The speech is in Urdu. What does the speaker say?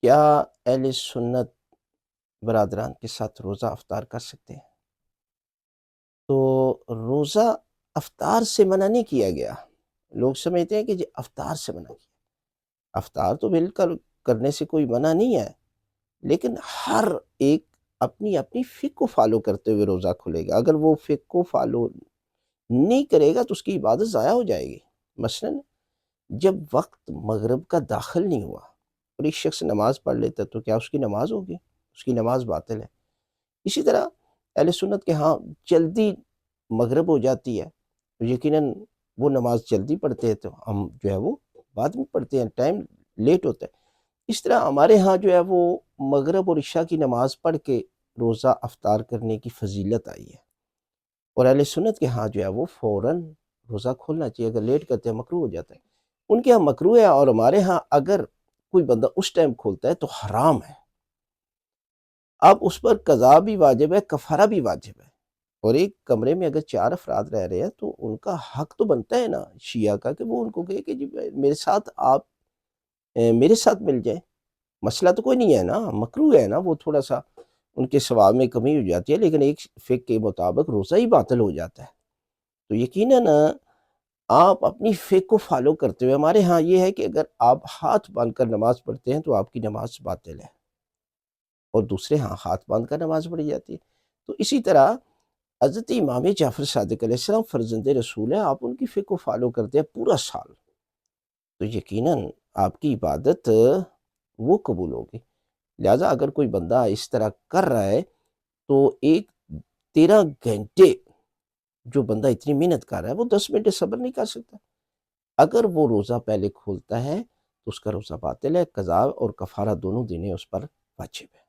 کیا اہل سنت برادران کے ساتھ روزہ افطار کر سکتے ہیں؟ تو روزہ افطار سے منع نہیں کیا گیا۔ لوگ سمجھتے ہیں کہ جی افطار سے منع کیا، افطار تو بالکل کرنے سے کوئی منع نہیں ہے، لیکن ہر ایک اپنی اپنی فقہ کو فالو کرتے ہوئے روزہ کھلے گا۔ اگر وہ فقہ کو فالو نہیں کرے گا تو اس کی عبادت ضائع ہو جائے گی۔ مثلاً جب وقت مغرب کا داخل نہیں ہوا اور ایک شخص نماز پڑھ لیتا تو کیا اس کی نماز ہوگی؟ اس کی نماز باطل ہے۔ اسی طرح اہل سنت کے ہاں جلدی مغرب ہو جاتی ہے، یقیناً وہ نماز جلدی پڑھتے ہیں تو ہم جو ہے وہ بعد میں پڑھتے ہیں، ٹائم لیٹ ہوتا ہے۔ اس طرح ہمارے ہاں جو ہے وہ مغرب اور عشاء کی نماز پڑھ کے روزہ افطار کرنے کی فضیلت آئی ہے، اور اہل سنت کے ہاں جو ہے وہ فوراً روزہ کھولنا چاہیے۔ اگر لیٹ کرتے ہیں مکروہ ہو جاتا ہے، ان کے ہاں مکروہ ہے، اور ہمارے ہاں اگر کوئی بندہ اس ٹائم کھولتا ہے تو حرام ہے۔ اب اس پر قضا بھی واجب ہے، کفارہ بھی واجب ہے، اور ایک کمرے میں اگر 4 افراد رہ رہے ہیں تو ان کا حق تو بنتا ہے نا شیعہ کا، کہ وہ ان کو کہے کہ جی میرے ساتھ آپ میرے ساتھ مل جائیں۔ مسئلہ تو کوئی نہیں ہے نا، مکروہ ہے نا، وہ تھوڑا سا ان کے ثواب میں کمی ہو جاتی ہے، لیکن ایک فقہ کے مطابق روزہ ہی باطل ہو جاتا ہے۔ تو یقیناً آپ اپنی فقہ کو فالو کرتے ہوئے، ہمارے ہاں یہ ہے کہ اگر آپ ہاتھ باندھ کر نماز پڑھتے ہیں تو آپ کی نماز باطل ہے، اور دوسرے ہاں ہاتھ باندھ کر نماز پڑھی جاتی ہے۔ تو اسی طرح حضرت امام جعفر صادق علیہ السلام فرزند رسول ہیں، آپ ان کی فقہ کو فالو کرتے ہیں پورا سال، تو یقیناً آپ کی عبادت وہ قبول ہوگی۔ لہٰذا اگر کوئی بندہ اس طرح کر رہا ہے تو ایک 13 گھنٹے جو بندہ اتنی محنت کر رہا ہے وہ 10 منٹ صبر نہیں کر سکتا۔ اگر وہ روزہ پہلے کھولتا ہے تو اس کا روزہ باطل ہے، قضا اور کفارہ دونوں دینے اس پر واجب ہے۔